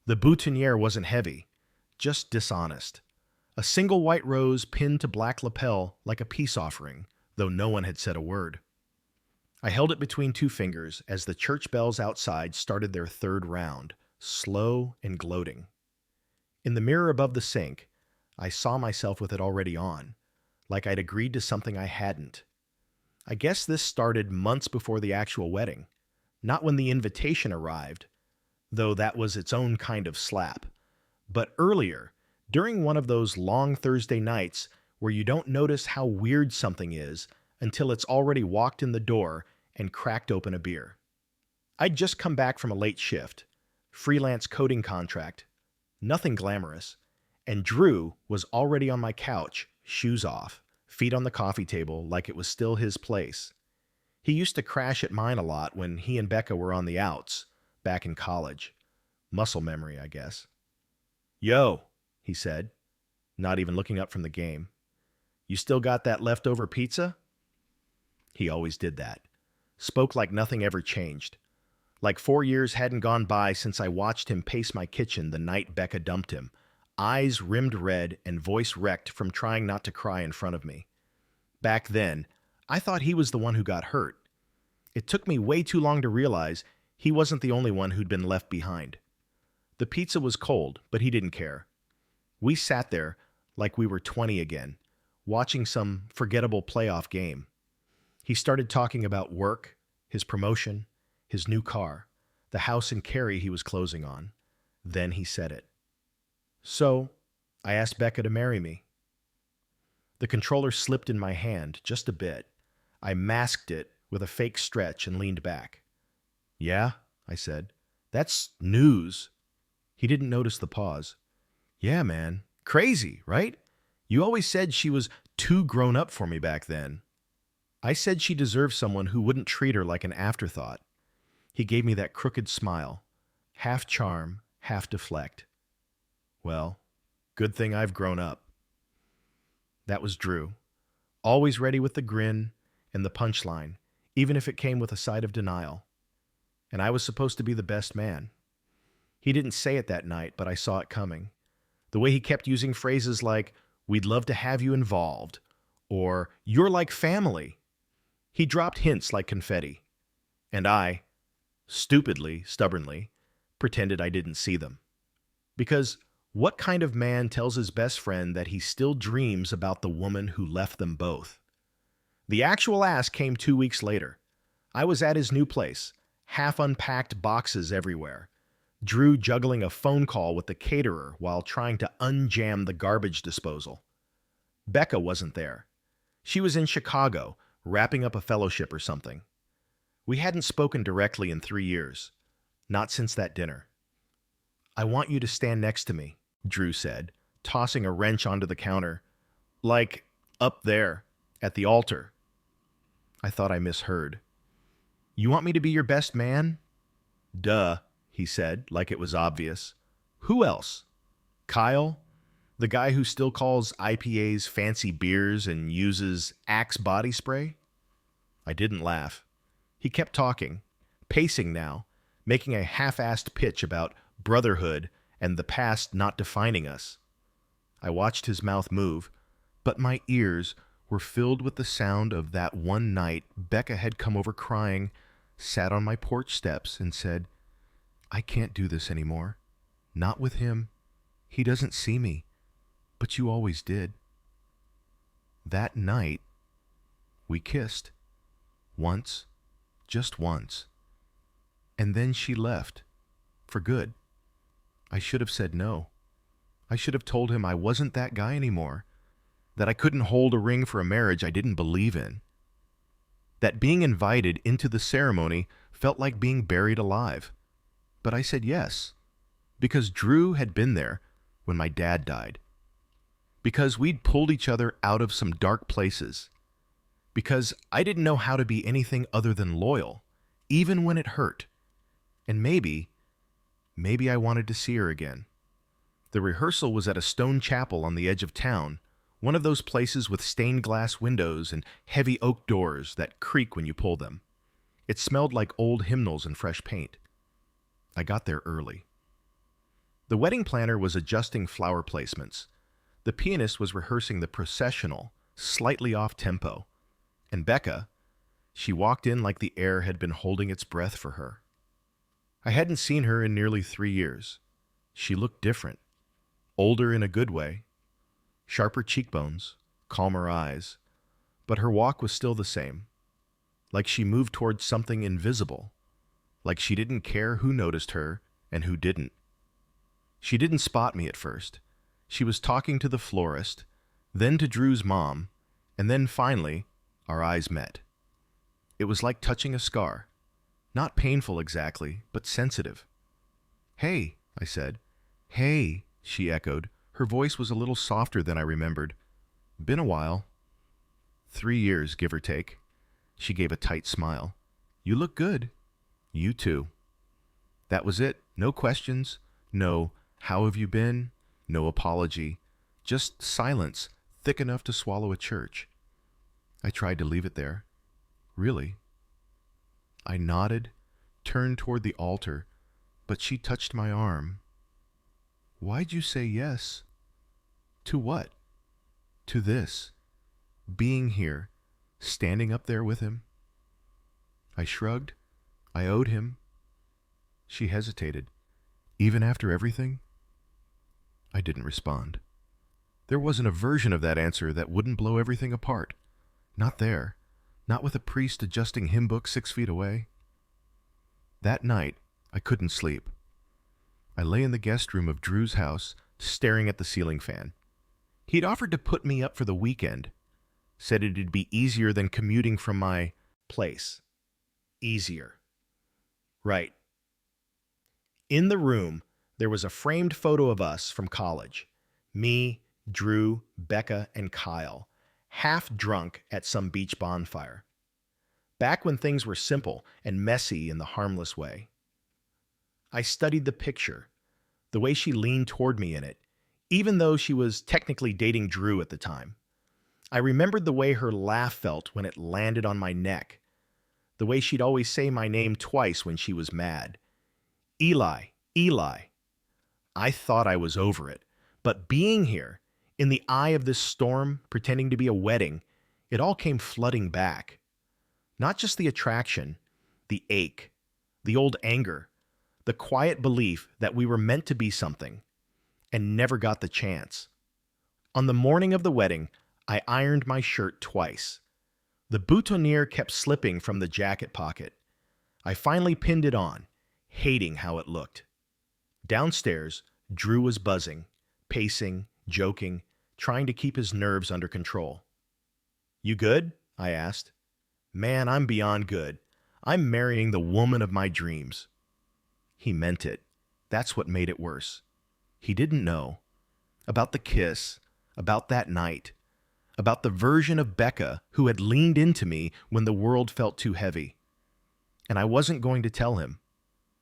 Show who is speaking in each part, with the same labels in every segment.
Speaker 1: The boutonniere wasn't heavy, just dishonest. A single white rose pinned to black lapel like a peace offering, though no one had said a word. I held it between two fingers as the church bells outside started their third round, slow and gloating. In the mirror above the sink, I saw myself with it already on, like I'd agreed to something I hadn't. I guess this started months before the actual wedding, not when the invitation arrived, though that was its own kind of slap, but earlier, during one of those long Thursday nights where you don't notice how weird something is until it's already walked in the door and cracked open a beer. I'd just come back from a late shift, freelance coding contract, nothing glamorous, and Drew was already on my couch, shoes off, feet on the coffee table like it was still his place. He used to crash at mine a lot when he and Becca were on the outs, back in college. Muscle memory, I guess. "Yo," he said, not even looking up from the game. "You still got that leftover pizza?" He always did that. Spoke like nothing ever changed. Like 4 years hadn't gone by since I watched him pace my kitchen the night Becca dumped him, eyes rimmed red and voice wrecked from trying not to cry in front of me. Back then, I thought he was the one who got hurt. It took me way too long to realize he wasn't the only one who'd been left behind. The pizza was cold, but he didn't care. We sat there like we were 20 again, watching some forgettable playoff game. He started talking about work, his promotion, his new car, the house in Cary he was closing on. Then he said it. "So, I asked Becca to marry me." The controller slipped in my hand just a bit. I masked it with a fake stretch and leaned back. "Yeah," I said. "That's news." He didn't notice the pause. "Yeah, man. Crazy, right? You always said she was too grown up for me back then." I said she deserved someone who wouldn't treat her like an afterthought. He gave me that crooked smile, half charm, half deflect. "Well, good thing I've grown up." That was Drew, always ready with the grin and the punchline, even if it came with a side of denial. And I was supposed to be the best man. He didn't say it that night, but I saw it coming. The way he kept using phrases like, "We'd love to have you involved," or "You're like family." He dropped hints like confetti. And I, stupidly, stubbornly, pretended I didn't see them. Because what kind of man tells his best friend that he still dreams about the woman who left them both? The actual ask came 2 weeks later. I was at his new place, half-unpacked boxes everywhere. Drew juggling a phone call with the caterer while trying to unjam the garbage disposal. Becca wasn't there. She was in Chicago, wrapping up a fellowship or something. We hadn't spoken directly in 3 years. Not since that dinner. "I want you to stand next to me," Drew said, tossing a wrench onto the counter. "Like, up there, at the altar." I thought I misheard. "You want me to be your best man?" "Duh," he said, like it was obvious. "Who else? Kyle? The guy who still calls IPAs fancy beers and uses Axe body spray?" I didn't laugh. He kept talking, pacing now, making a half-assed pitch about brotherhood and the past not defining us. I watched his mouth move, but my ears were filled with the sound of that one night Becca had come over crying, sat on my porch steps, and said, "I can't do this anymore. Not with him. He doesn't see me. But you always did." That night, we kissed. Once. Just once. And then she left. For good. I should have said no. I should have told him I wasn't that guy anymore. That I couldn't hold a ring for a marriage I didn't believe in. That being invited into the ceremony felt like being buried alive. But I said yes. Because Drew had been there when my dad died. Because we'd pulled each other out of some dark places. Because I didn't know how to be anything other than loyal, even when it hurt. And maybe I wanted to see her again. The rehearsal was at a stone chapel on the edge of town, one of those places with stained glass windows and heavy oak doors that creak when you pull them. It smelled like old hymnals and fresh paint. I got there early. The wedding planner was adjusting flower placements. The pianist was rehearsing the processional, slightly off tempo. And Becca, she walked in like the air had been holding its breath for her. I hadn't seen her in nearly 3 years. She looked different. Older in a good way. Sharper cheekbones, calmer eyes. But her walk was still the same. Like she moved towards something invisible. Like she didn't care who noticed her and who didn't. She didn't spot me at first. She was talking to the florist, then to Drew's mom, and then finally, our eyes met. It was like touching a scar. Not painful exactly, but sensitive. "Hey," I said. "Hey," she echoed. Her voice was a little softer than I remembered. "Been a while." 3 years, give or take. She gave a tight smile. "You look good." "You too." That was it. No questions. No, "How have you been?" No apology. Just silence, thick enough to swallow a church. I tried to leave it there. "Really?" I nodded, turned toward the altar, but she touched my arm. "Why'd you say yes?" "To what?" "To this. Being here, standing up there with him." I shrugged. I owed him. She hesitated. "Even after everything?" I didn't respond. There wasn't a version of that answer that wouldn't blow everything apart. Not there. Not with a priest adjusting hymn book 6 feet away. That night, I couldn't sleep. I lay in the guest room of Drew's house, staring at the ceiling fan. He'd offered to put me up for the weekend. Said it'd be easier than commuting from my place. Easier. Right. In the room, there was a framed photo of us from college. Me, Drew, Becca, and Kyle, half drunk at some beach bonfire. Back when things were simple and messy in the harmless way. I studied the picture, the way she leaned toward me in it, even though she was technically dating Drew at the time. I remembered the way her laugh felt when it landed on my neck, the way she'd always say my name twice when she was mad. "Eli, Eli." I thought I was over it, but being here, in the eye of this storm, pretending to be a wedding, it all came flooding back. Not just the attraction, the ache, the old anger, the quiet belief that we were meant to be something and never got the chance. On the morning of the wedding, I ironed my shirt twice. The boutonniere kept slipping from the jacket pocket. I finally pinned it on, hating how it looked. Downstairs, Drew was buzzing, pacing, joking, trying to keep his nerves under control. "You good?" I asked. "Man, I'm beyond good. I'm marrying the woman of my dreams." He meant it. That's what made it worse. He didn't know. About the kiss, about that night, about the version of Becca who had leaned into me when the world felt too heavy. And I wasn't going to tell him.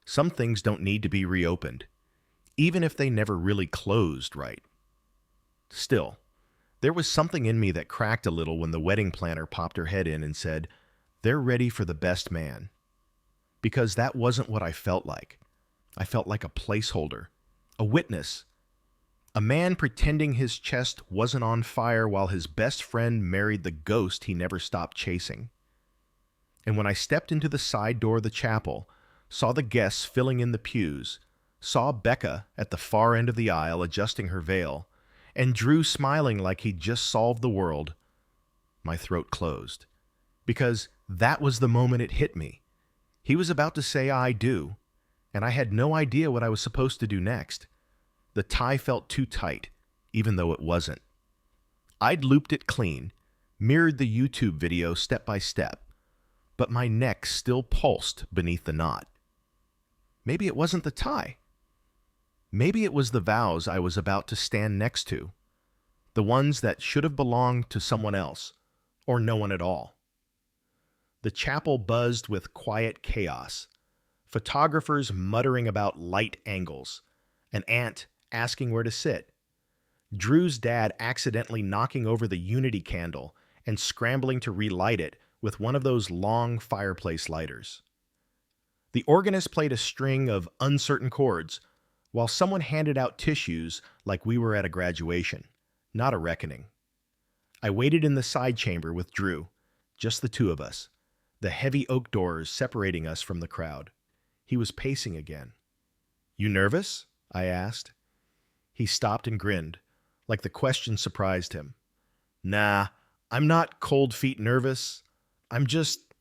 Speaker 1: Some things don't need to be reopened, even if they never really closed right. Still, there was something in me that cracked a little when the wedding planner popped her head in and said, "They're ready for the best man." Because that wasn't what I felt like. I felt like a placeholder, a witness, a man pretending his chest wasn't on fire while his best friend married the ghost he never stopped chasing. And when I stepped into the side door of the chapel, saw the guests filling in the pews, saw Becca at the far end of the aisle adjusting her veil, and Drew smiling like he'd just solved the world, my throat closed. Because that was the moment it hit me. He was about to say "I do," and I had no idea what I was supposed to do next. The tie felt too tight, even though it wasn't. I'd looped it clean, mirrored the YouTube video step by step, but my neck still pulsed beneath the knot. Maybe it wasn't the tie. Maybe it was the vows I was about to stand next to, the ones that should have belonged to someone else, or no one at all. The chapel buzzed with quiet chaos, photographers muttering about light angles, an aunt asking where to sit, Drew's dad accidentally knocking over the unity candle and scrambling to relight it with one of those long fireplace lighters. The organist played a string of uncertain chords, while someone handed out tissues like we were at a graduation, not a reckoning. I waited in the side chamber with Drew, just the two of us, the heavy oak doors separating us from the crowd. He was pacing again. "You nervous?" I asked. He stopped and grinned, like the question surprised him. "Nah, I'm not cold feet nervous. I'm just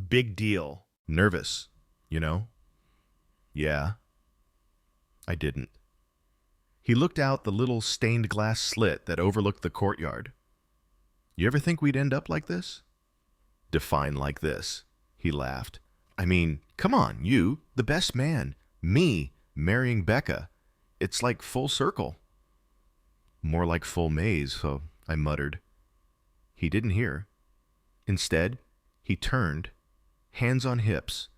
Speaker 1: big deal nervous, you know?" "Yeah." I didn't. He looked out the little stained glass slit that overlooked the courtyard. "You ever think we'd end up like this?" "Define like this," he laughed. "I mean, come on, you, the best man, me, marrying Becca. It's like full circle." "More like full maze," so I muttered. He didn't hear. Instead, he turned, hands on hips,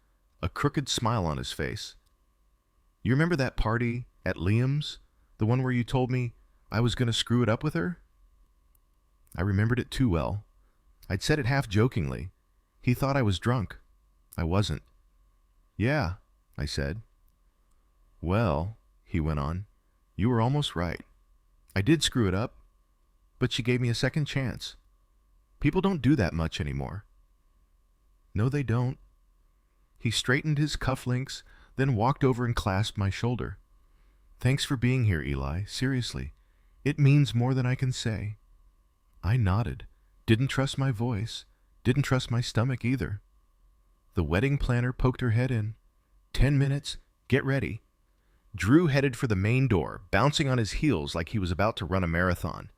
Speaker 1: a crooked smile on his face. "You remember that party at Liam's? The one where you told me I was going to screw it up with her?" I remembered it too well. I'd said it half jokingly. He thought I was drunk. I wasn't. "Yeah," I said. "Well," he went on, "you were almost right. I did screw it up, but she gave me a second chance. People don't do that much anymore." "No, they don't." He straightened his cufflinks, then walked over and clasped my shoulder. "Thanks for being here, Eli. Seriously. It means more than I can say." I nodded. Didn't trust my voice. Didn't trust my stomach either. The wedding planner poked her head in. 10 minutes. Get ready." Drew headed for the main door, bouncing on his heels like he was about to run a marathon.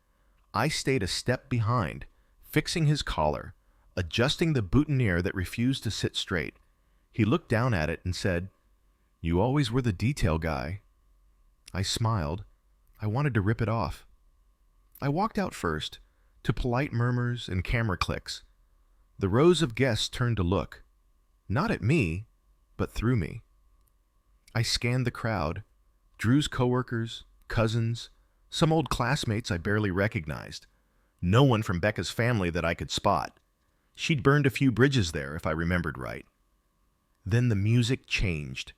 Speaker 1: I stayed a step behind, fixing his collar, adjusting the boutonniere that refused to sit straight. He looked down at it and said, "You always were the detail guy." I smiled. I wanted to rip it off. I walked out first, to polite murmurs and camera clicks. The rows of guests turned to look, not at me, but through me. I scanned the crowd, Drew's coworkers, cousins, some old classmates I barely recognized. No one from Becca's family that I could spot. She'd burned a few bridges there, if I remembered right. Then the music changed.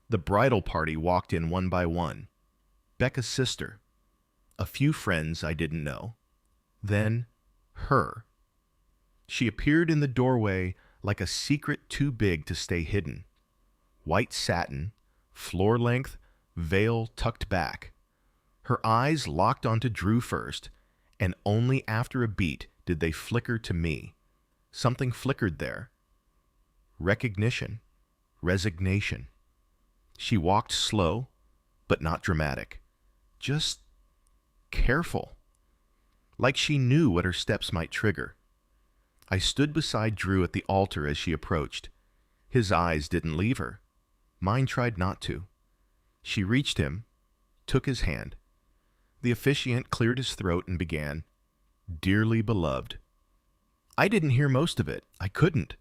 Speaker 1: The bridal party walked in one by one. Becca's sister. A few friends I didn't know. Then, her. She appeared in the doorway like a secret too big to stay hidden. White satin, floor length, veil tucked back. Her eyes locked onto Drew first, and only after a beat did they flicker to me. Something flickered there. Recognition. Resignation. She walked slow, but not dramatic. Just careful. Like she knew what her steps might trigger. I stood beside Drew at the altar as she approached. His eyes didn't leave her. Mine tried not to. She reached him, took his hand. The officiant cleared his throat and began, "Dearly beloved." I didn't hear most of it. I couldn't.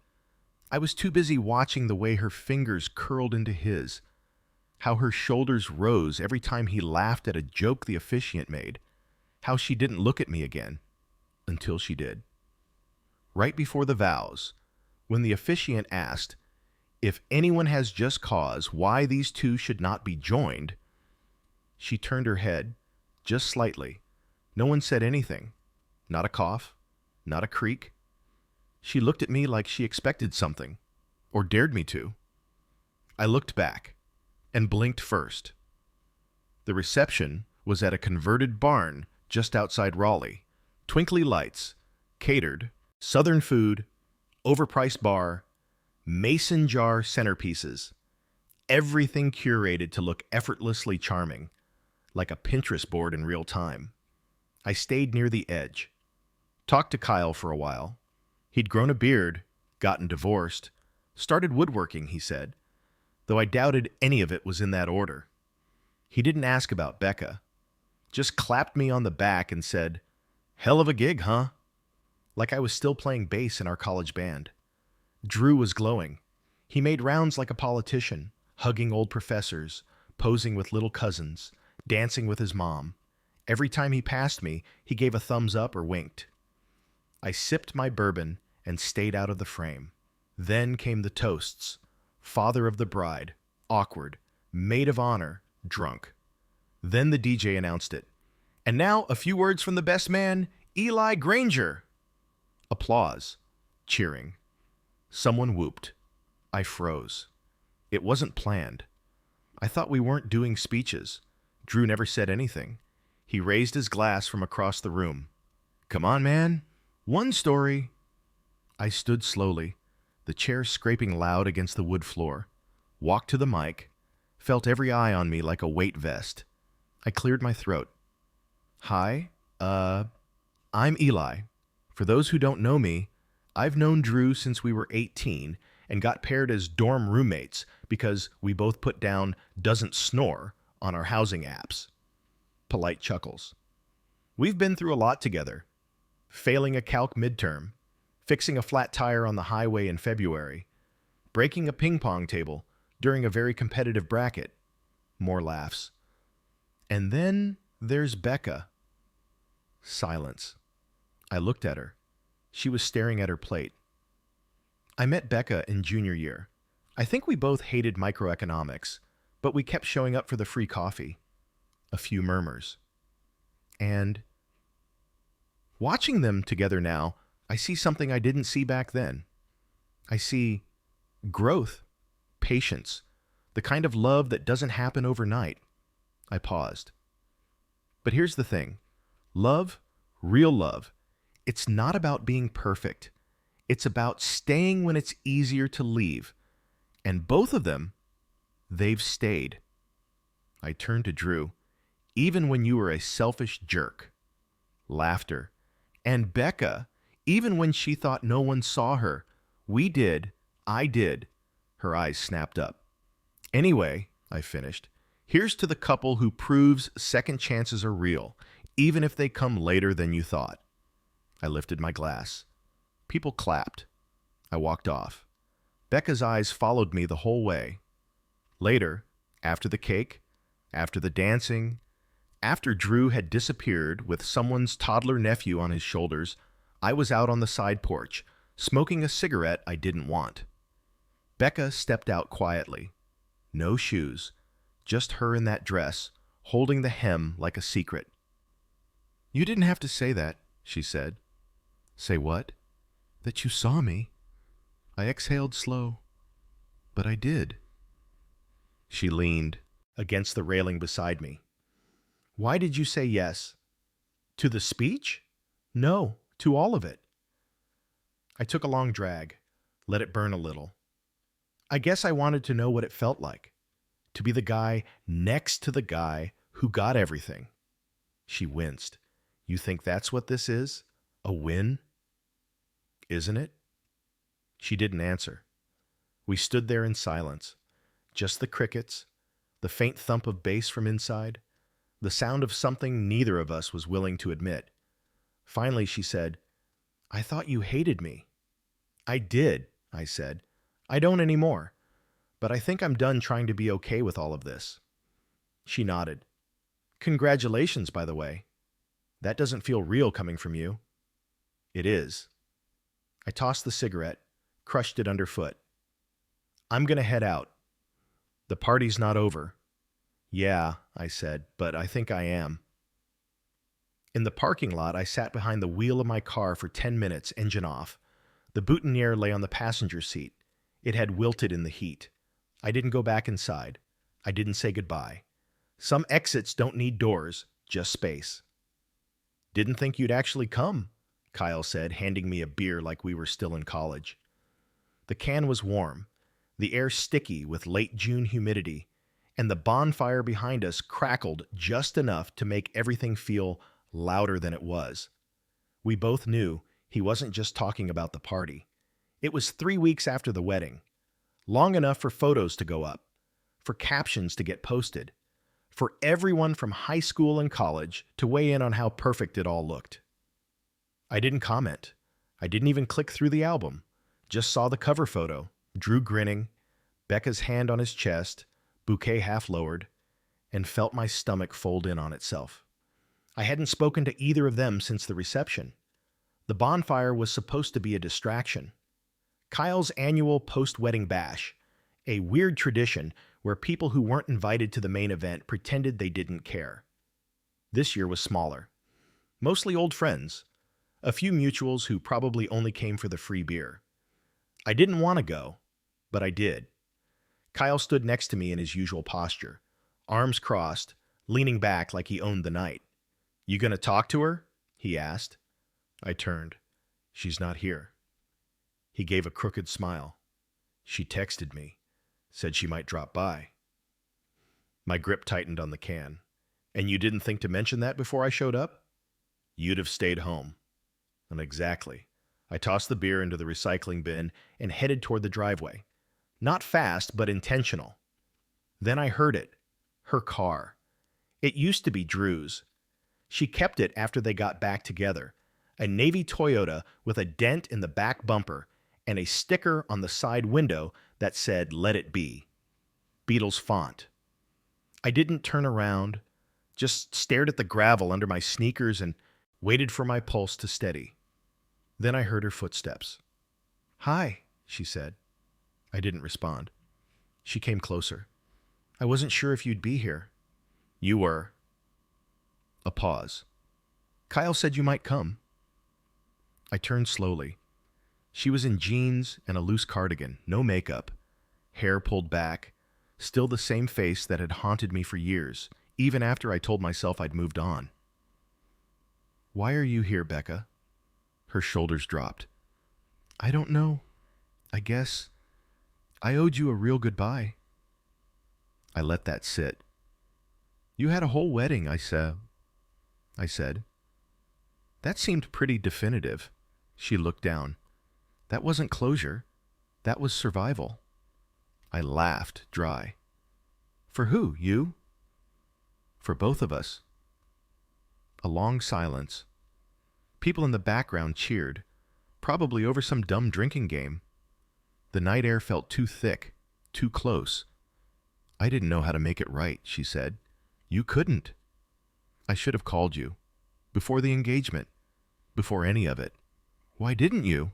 Speaker 1: I was too busy watching the way her fingers curled into his, how her shoulders rose every time he laughed at a joke the officiant made, how she didn't look at me again, until she did. Right before the vows, when the officiant asked, if anyone has just cause why these two should not be joined, she turned her head, just slightly. No one said anything. Not a cough, not a creak. She looked at me like she expected something, or dared me to. I looked back, and blinked first. The reception was at a converted barn just outside Raleigh. Twinkly lights, catered, southern food, overpriced bar, mason jar centerpieces. Everything curated to look effortlessly charming, like a Pinterest board in real time. I stayed near the edge. Talked to Kyle for a while. He'd grown a beard, gotten divorced, started woodworking, he said, though I doubted any of it was in that order. He didn't ask about Becca, just clapped me on the back and said, "Hell of a gig, huh?" Like I was still playing bass in our college band. Drew was glowing. He made rounds like a politician, hugging old professors, posing with little cousins, dancing with his mom. Every time he passed me, he gave a thumbs up or winked. I sipped my bourbon and stayed out of the frame. Then came the toasts. Father of the bride, awkward, maid of honor, drunk. Then the DJ announced it. And now, a few words from the best man, Eli Granger. Applause. Cheering. Someone whooped. I froze. It wasn't planned. I thought we weren't doing speeches. Drew never said anything. He raised his glass from across the room. Come on, man. One story. I stood slowly, the chair scraping loud against the wood floor. Walked to the mic. Felt every eye on me like a weight vest. I cleared my throat. Hi, I'm Eli. For those who don't know me, I've known Drew since we were 18 and got paired as dorm roommates because we both put down "doesn't snore" on our housing apps. Polite chuckles. We've been through a lot together. Failing a calc midterm, fixing a flat tire on the highway in February, breaking a ping pong table during a very competitive bracket. More laughs. And then there's Becca. Silence. I looked at her. She was staring at her plate. I met Becca in junior year. I think we both hated microeconomics, but we kept showing up for the free coffee. A few murmurs. And watching them together now, I see something I didn't see back then. I see growth, patience, the kind of love that doesn't happen overnight. I paused. But here's the thing. Love, real love, it's not about being perfect. It's about staying when it's easier to leave. And both of them, they've stayed. I turned to Drew. Even when you were a selfish jerk. Laughter. And Becca, even when she thought no one saw her. We did. I did. Her eyes snapped up. Anyway, I finished, here's to the couple who proves second chances are real, even if they come later than you thought. I lifted my glass. People clapped. I walked off. Becca's eyes followed me the whole way. Later, after the cake, after the dancing, after Drew had disappeared with someone's toddler nephew on his shoulders, I was out on the side porch, smoking a cigarette I didn't want. Becca stepped out quietly. No shoes, just her in that dress, holding the hem like a secret. You didn't have to say that, she said. Say what? That you saw me. I exhaled slow. But I did. She leaned against the railing beside me. Why did you say yes? To the speech? No, to all of it. I took a long drag, let it burn a little. I guess I wanted to know what it felt like, to be the guy next to the guy who got everything. She winced. You think that's what this is? A win? Isn't it? She didn't answer. We stood there in silence, just the crickets, the faint thump of bass from inside, the sound of something neither of us was willing to admit. Finally, she said, I thought you hated me. I did, I said. I don't anymore, but I think I'm done trying to be okay with all of this. She nodded. Congratulations, by the way. That doesn't feel real coming from you. It is. I tossed the cigarette, crushed it underfoot. I'm going to head out. The party's not over. Yeah, I said, but I think I am. In the parking lot, I sat behind the wheel of my car for 10 minutes, engine off. The boutonniere lay on the passenger seat. It had wilted in the heat. I didn't go back inside. I didn't say goodbye. Some exits don't need doors, just space. Didn't think you'd actually come, Kyle said, handing me a beer like we were still in college. The can was warm, the air sticky with late June humidity, and the bonfire behind us crackled just enough to make everything feel louder than it was. We both knew he wasn't just talking about the party. It was 3 weeks after the wedding, long enough for photos to go up, for captions to get posted, for everyone from high school and college to weigh in on how perfect it all looked. I didn't comment. I didn't even click through the album. Just saw the cover photo, Drew grinning, Becca's hand on his chest, bouquet half lowered, and felt my stomach fold in on itself. I hadn't spoken to either of them since the reception. The bonfire was supposed to be a distraction. Kyle's annual post-wedding bash, a weird tradition where people who weren't invited to the main event pretended they didn't care. This year was smaller. Mostly old friends. A few mutuals who probably only came for the free beer. I didn't want to go, but I did. Kyle stood next to me in his usual posture, arms crossed, leaning back like he owned the night. "You gonna talk to her?" he asked. I turned. "She's not here." He gave a crooked smile. "She texted me, said she might drop by." My grip tightened on the can. "And you didn't think to mention that before I showed up?" "You'd have stayed home." And exactly. I tossed the beer into the recycling bin and headed toward the driveway. Not fast, but intentional. Then I heard it. Her car. It used to be Drew's. She kept it after they got back together. A navy Toyota with a dent in the back bumper and a sticker on the side window that said, "Let it be." Beatles font. I didn't turn around, just stared at the gravel under my sneakers and waited for my pulse to steady. Then I heard her footsteps. "Hi," she said. I didn't respond. She came closer. "I wasn't sure if you'd be here." "You were." A pause. "Kyle said you might come." I turned slowly. She was in jeans and a loose cardigan, no makeup, hair pulled back, still the same face that had haunted me for years, even after I told myself I'd moved on. "Why are you here, Becca?" Her shoulders dropped. "I don't know. I guess I owed you a real goodbye." I let that sit. "You had a whole wedding," I said. "That seemed pretty definitive." She looked down. "That wasn't closure. That was survival." I laughed, dry. "For who, you?" "For both of us." A long silence. People in the background cheered, probably over some dumb drinking game. The night air felt too thick, too close. "I didn't know how to make it right," she said. "You couldn't." "I should have called you. Before the engagement. Before any of it." "Why didn't you?"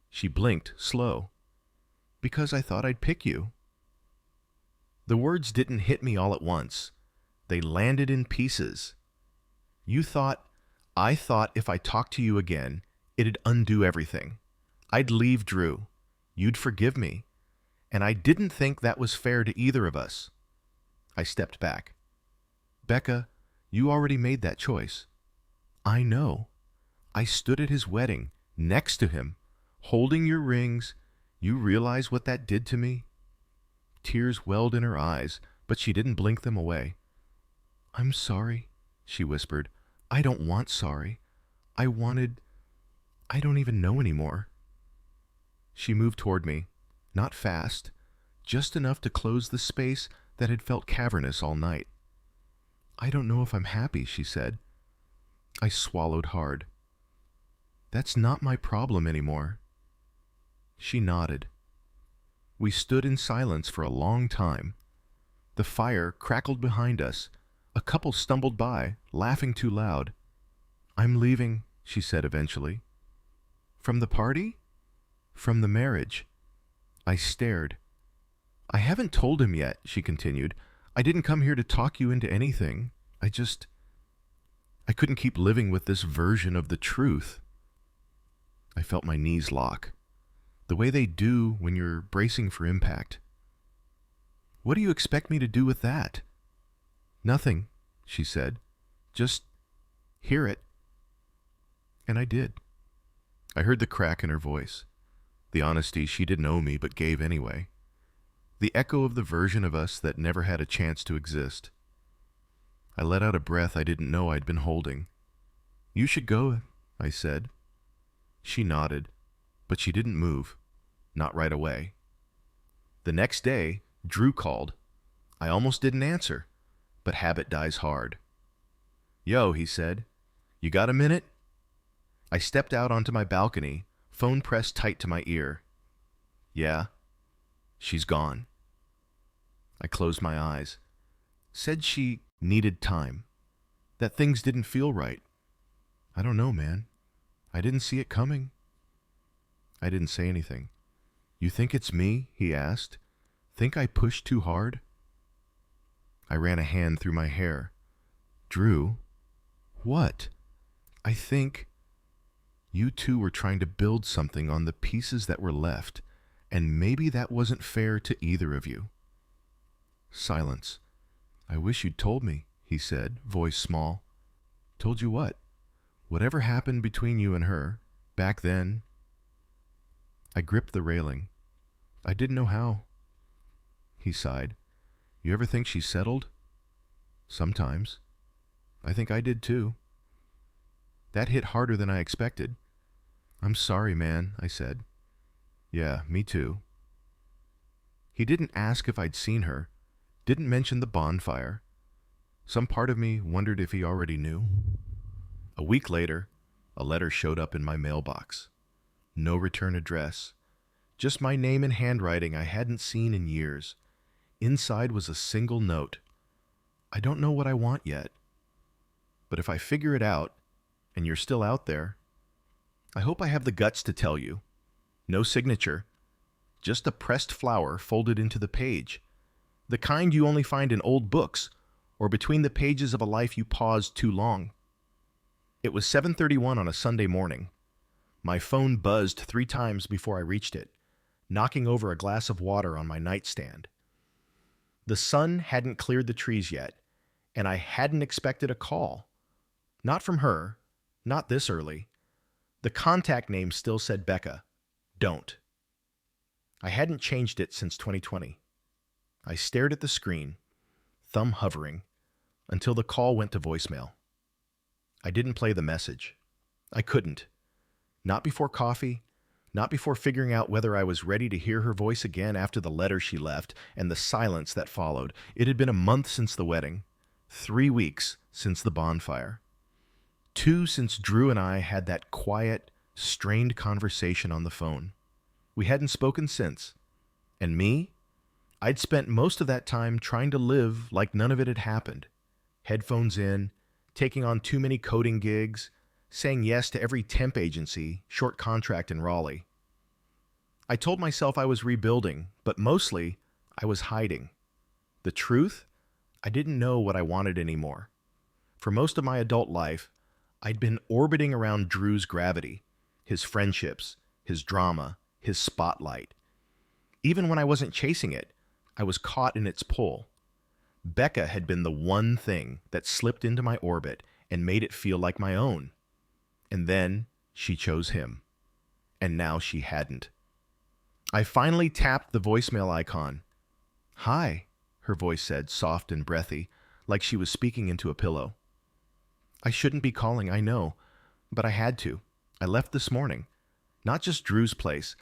Speaker 1: She blinked, slow. "Because I thought I'd pick you." The words didn't hit me all at once. They landed in pieces. I thought if I talked to you again, it'd undo everything. I'd leave Drew. You'd forgive me. And I didn't think that was fair to either of us. I stepped back. "Becca, you already made that choice." "I know. I stood at his wedding, next to him, holding your rings. You realize what that did to me?" Tears welled in her eyes, but she didn't blink them away. "I'm sorry," she whispered. "I don't want sorry. I don't even know anymore." She moved toward me, not fast, just enough to close the space that had felt cavernous all night. "I don't know if I'm happy," she said. I swallowed hard. "That's not my problem anymore." She nodded. We stood in silence for a long time. The fire crackled behind us. A couple stumbled by, laughing too loud. "I'm leaving," she said eventually. "From the party?" "From the marriage." I stared. "I haven't told him yet," she continued. "I didn't come here to talk you into anything. I couldn't keep living with this version of the truth." I felt my knees lock, the way they do when you're bracing for impact. "What do you expect me to do with that?" "Nothing," she said. "Just hear it." And I did. I heard the crack in her voice, the honesty she didn't owe me but gave anyway, the echo of the version of us that never had a chance to exist. I let out a breath I didn't know I'd been holding. "You should go," I said. She nodded, but she didn't move, not right away. The next day, Drew called. I almost didn't answer, but habit dies hard. "Yo," he said. "You got a minute?" I stepped out onto my balcony, phone pressed tight to my ear. "Yeah." "She's gone." I closed my eyes. Said she needed time, that things didn't feel right. I don't know, man. I didn't see it coming. I didn't say anything. "You think it's me?" he asked. Think I pushed too hard? I ran a hand through my hair. Drew, what? I think you two were trying to build something on the pieces that were left, and maybe that wasn't fair to either of you. Silence. I wish you'd told me, he said, voice small. Told you what? Whatever happened between you and her, back then. I gripped the railing. I didn't know how. He sighed. You ever think she's settled? Sometimes. I think I did too. That hit harder than I expected. I'm sorry, man, I said. Yeah, me too. He didn't ask if I'd seen her, didn't mention the bonfire. Some part of me wondered if he already knew. A week later, a letter showed up in my mailbox. No return address. Just my name and handwriting I hadn't seen in years. Inside was a single note. I don't know what I want yet. But if I figure it out, and you're still out there, I hope I have the guts to tell you. No signature. Just a pressed flower folded into the page. The kind you only find in old books, or between the pages of a life you paused too long. It was 7:31 on a Sunday morning. My phone buzzed 3 times before I reached it, knocking over a glass of water on my nightstand. The sun hadn't cleared the trees yet, and I hadn't expected a call. Not from her, not this early. The contact name still said Becca. Don't. I hadn't changed it since 2020. I stared at the screen, thumb hovering, until the call went to voicemail. I didn't play the message. I couldn't. Not before coffee, not before figuring out whether I was ready to hear her voice again after the letter she left and the silence that followed. It had been a month since the wedding, 3 weeks since the bonfire, 2 since Drew and I had that quiet, strained conversation on the phone. We hadn't spoken since. And me? I'd spent most of that time trying to live like none of it had happened. Headphones in, taking on too many coding gigs, saying yes to every temp agency, short contract in Raleigh. I told myself I was rebuilding, but mostly I was hiding. The truth? I didn't know what I wanted anymore. For most of my adult life, I'd been orbiting around Drew's gravity, his friendships, his drama, his spotlight. Even when I wasn't chasing it, I was caught in its pull. Becca had been the one thing that slipped into my orbit and made it feel like my own. And then she chose him. And now she hadn't. I finally tapped the voicemail icon. Hi, her voice said, soft and breathy, like she was speaking into a pillow. I shouldn't be calling, I know, but I had to. I left this morning. Not just Drew's place.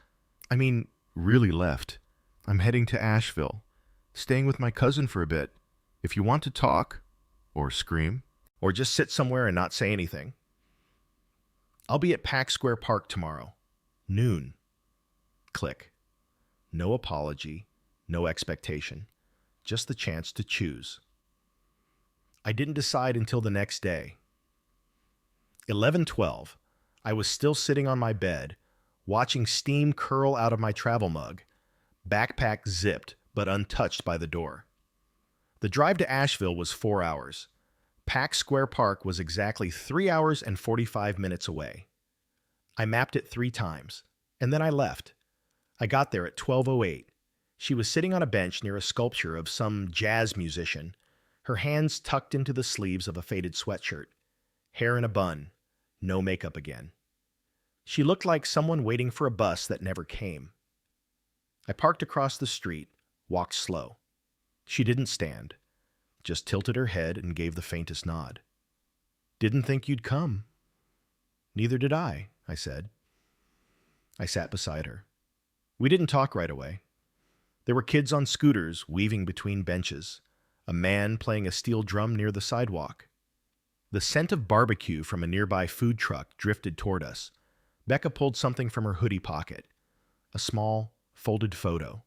Speaker 1: I mean, really left. I'm heading to Asheville, staying with my cousin for a bit. If you want to talk, or scream, or just sit somewhere and not say anything. I'll be at Pack Square Park tomorrow. Noon. Click. No apology, no expectation. Just the chance to choose. I didn't decide until the next day. 11:12. I was still sitting on my bed, watching steam curl out of my travel mug, backpack zipped but untouched by the door. The drive to Asheville was 4 hours. Pack Square Park was exactly 3 hours and 45 minutes away. I mapped it 3 times, and then I left. I got there at 12:08. She was sitting on a bench near a sculpture of some jazz musician, her hands tucked into the sleeves of a faded sweatshirt, hair in a bun, no makeup again. She looked like someone waiting for a bus that never came. I parked across the street, walked slow. She didn't stand, just tilted her head and gave the faintest nod. Didn't think you'd come. Neither did I said. I sat beside her. We didn't talk right away. There were kids on scooters weaving between benches, a man playing a steel drum near the sidewalk. The scent of barbecue from a nearby food truck drifted toward us. Becca pulled something from her hoodie pocket, a small, folded photo.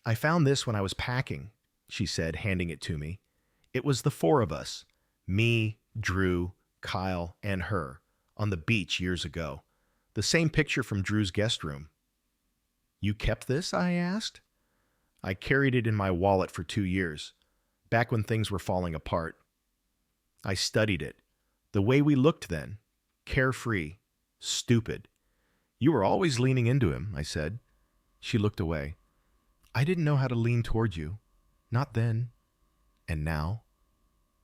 Speaker 1: I found this when I was packing, she said, handing it to me. It was the 4 of us, me, Drew, Kyle, and her, on the beach years ago. The same picture from Drew's guest room. You kept this? I asked. I carried it in my wallet for 2 years, back when things were falling apart. I studied it. The way we looked then. Carefree. Stupid. You were always leaning into him, I said. She looked away. I didn't know how to lean toward you. Not then. And now?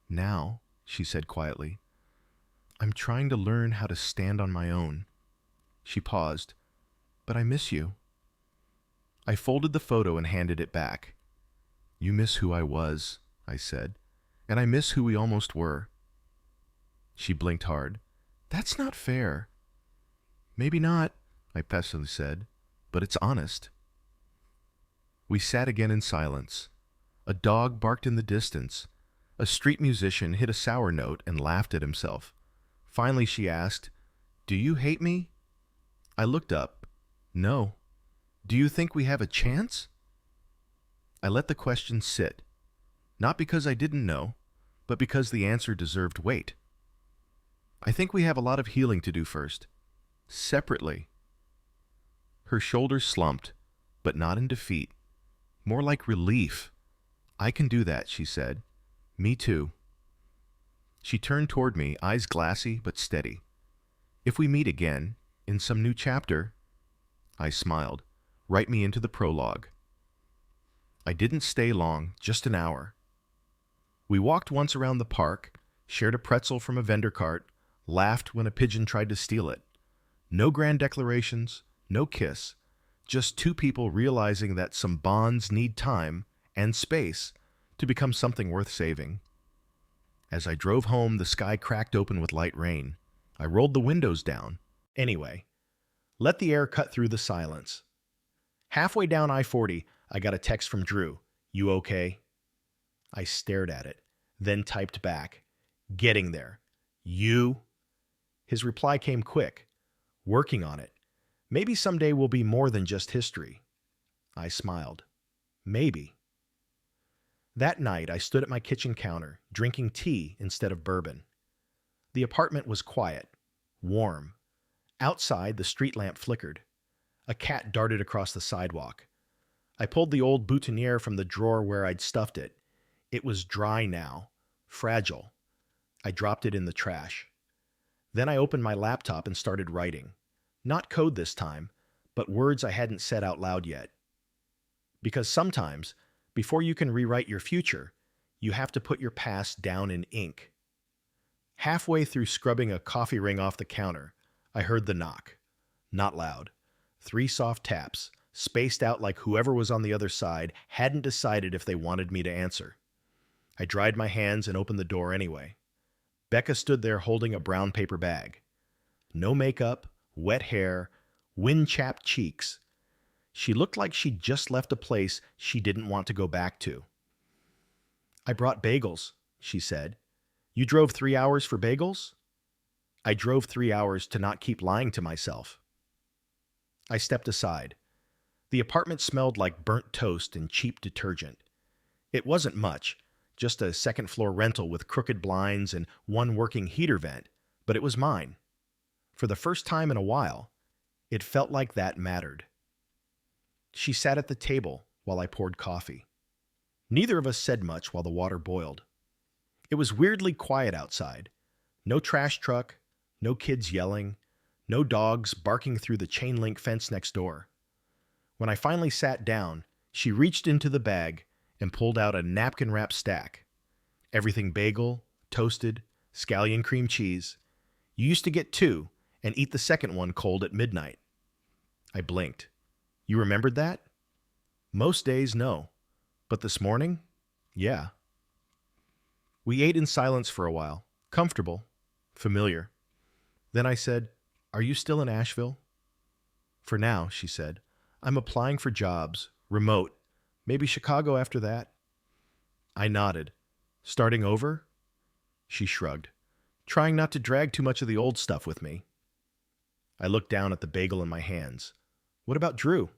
Speaker 1: Now, she said quietly. I'm trying to learn how to stand on my own. She paused. But I miss you. I folded the photo and handed it back. You miss who I was, I said, and I miss who we almost were. She blinked hard. That's not fair. Maybe not, I passively said, but it's honest. We sat again in silence. A dog barked in the distance. A street musician hit a sour note and laughed at himself. Finally she asked, Do you hate me? I looked up. No. Do you think we have a chance? I let the question sit, not because I didn't know, but because the answer deserved weight. I think we have a lot of healing to do first. Separately. Her shoulders slumped, but not in defeat. More like relief. I can do that, she said. Me too. She turned toward me, eyes glassy but steady. If we meet again, in some new chapter, I smiled. Write me into the prologue. I didn't stay long, just an hour. We walked once around the park, shared a pretzel from a vendor cart, laughed when a pigeon tried to steal it. No grand declarations, no kiss, just two people realizing that some bonds need time and space to become something worth saving. As I drove home, the sky cracked open with light rain. I rolled the windows down. Anyway, let the air cut through the silence. Halfway down I-40, I got a text from Drew. You okay? I stared at it, then typed back. Getting there. You? His reply came quick. Working on it. Maybe someday we'll be more than just history. I smiled. Maybe. That night, I stood at my kitchen counter, drinking tea instead of bourbon. The apartment was quiet, warm. Outside, the street lamp flickered. A cat darted across the sidewalk. I pulled the old boutonniere from the drawer where I'd stuffed it. It was dry now, fragile. I dropped it in the trash. Then I opened my laptop and started writing. Not code this time, but words I hadn't said out loud yet. Because sometimes, before you can rewrite your future, you have to put your past down in ink. Halfway through scrubbing a coffee ring off the counter, I heard the knock. Not loud. 3 soft taps, spaced out like whoever was on the other side hadn't decided if they wanted me to answer. I dried my hands and opened the door anyway. Becca stood there holding a brown paper bag. No makeup, wet hair, wind-chapped cheeks. She looked like she'd just left a place she didn't want to go back to. I brought bagels, she said. You drove 3 hours for bagels? I drove 3 hours to not keep lying to myself. I stepped aside. The apartment smelled like burnt toast and cheap detergent. It wasn't much, just a second-floor rental with crooked blinds and one working heater vent, but it was mine. For the first time in a while, it felt like that mattered. She sat at the table while I poured coffee. Neither of us said much while the water boiled. It was weirdly quiet outside. No trash truck, no kids yelling, no dogs barking through the chain-link fence next door. When I finally sat down, she reached into the bag and pulled out a napkin-wrapped stack. Everything bagel, toasted, scallion cream cheese. You used to get 2 and eat the second one cold at midnight. I blinked. You remembered that? Most days, no. But this morning? Yeah. We ate in silence for a while. Comfortable. Familiar. Then I said, Are you still in Asheville? For now, she said. I'm applying for jobs. Remote. Maybe Chicago after that. I nodded. Starting over? She shrugged, trying not to drag too much of the old stuff with me. I looked down at the bagel in my hands. What about Drew?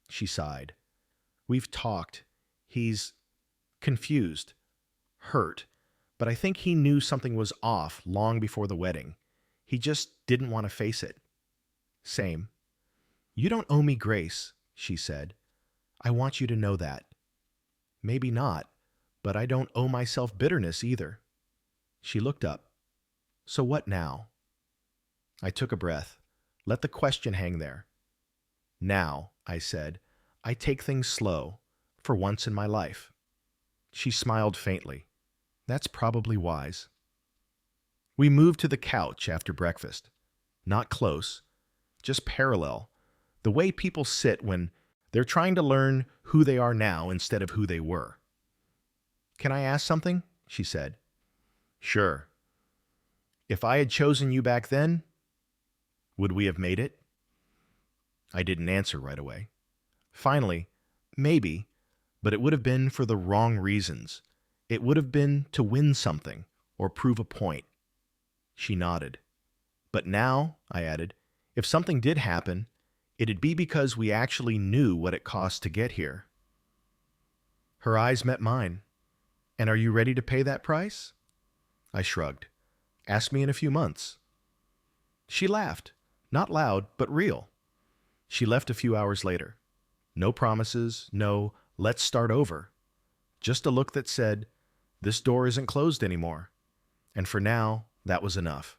Speaker 1: She sighed. We've talked. He's confused, hurt, but I think he knew something was off long before the wedding. He just didn't want to face it. Same. You don't owe me grace, she said. I want you to know that. Maybe not, but I don't owe myself bitterness either. She looked up. So what now? I took a breath. Let the question hang there. Now, I said, I take things slow, for once in my life. She smiled faintly. That's probably wise. We moved to the couch after breakfast. Not close, just parallel. The way people sit when they're trying to learn who they are now instead of who they were. Can I ask something? She said. Sure. If I had chosen you back then, would we have made it? I didn't answer right away. Finally, maybe, but it would have been for the wrong reasons. It would have been to win something or prove a point. She nodded. But now, I added, if something did happen, it'd be because we actually knew what it cost to get here. Her eyes met mine. And are you ready to pay that price? I shrugged. Ask me in a few months. She laughed, not loud, but real. She left a few hours later. No promises, no, let's start over. Just a look that said, this door isn't closed anymore. And for now, that was enough.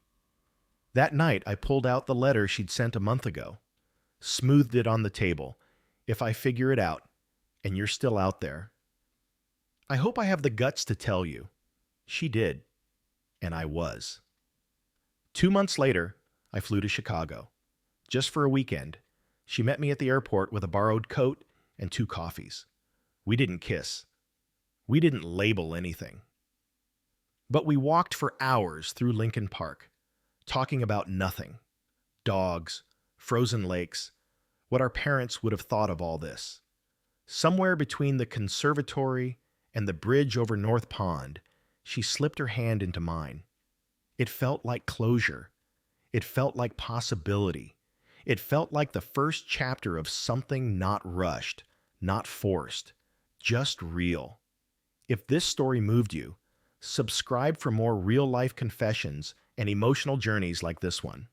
Speaker 1: That night, I pulled out the letter she'd sent a month ago, smoothed it on the table. If I figure it out, and you're still out there, I hope I have the guts to tell you. She did, and I was. 2 months later, I flew to Chicago. Just for a weekend, she met me at the airport with a borrowed coat and 2 coffees. We didn't kiss. We didn't label anything. But we walked for hours through Lincoln Park, talking about nothing. Dogs, frozen lakes, what our parents would have thought of all this. Somewhere between the conservatory and the bridge over North Pond, she slipped her hand into mine. It felt like closure. It felt like possibility. It felt like the first chapter of something not rushed, not forced, just real. If this story moved you, subscribe for more real-life confessions and emotional journeys like this one.